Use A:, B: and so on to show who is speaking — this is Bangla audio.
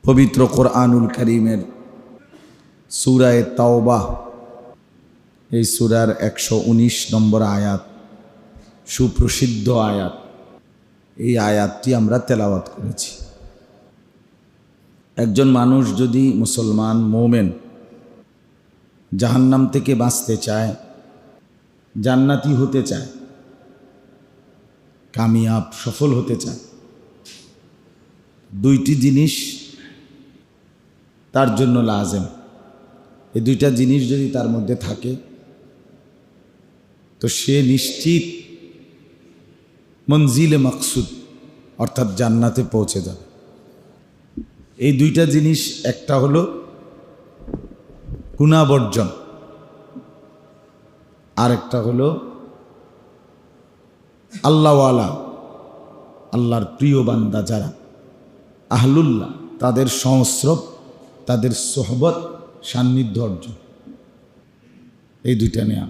A: পবিত্র কোরআনুল কারীমের সূরা তাওবা এই সূরার 119 নম্বর আয়াত, সুপ্রসিদ্ধ আয়াত। এই আয়াতটি আমরা তেলাওয়াত করেছি। একজন মানুষ যদি মুসলমান মুমিন জাহান্নাম থেকে বাঁচতে চায়, জান্নাতি হতে চায়, কামিয়াব সফল হতে চায়, দুইটি জিনিস তার জন্য লাজেম। এই দুইটা জিনিস যদি তার মধ্যে থাকে তো সে নিশ্চিত মঞ্জিলে মাকসুদ অর্থাৎ জান্নাতে পৌঁছে যাবে। এই দুইটা জিনিস, একটা হলো গুনাহ বর্জন, আর একটা হলো আল্লাহওয়ালা, আল্লাহর প্রিয় বান্দা যারা আহলুল্লাহ, তাদের সংস্রব, তাদের সোহবত, সান্নিধ্য অর্জন। এই দুইটা নিয়ে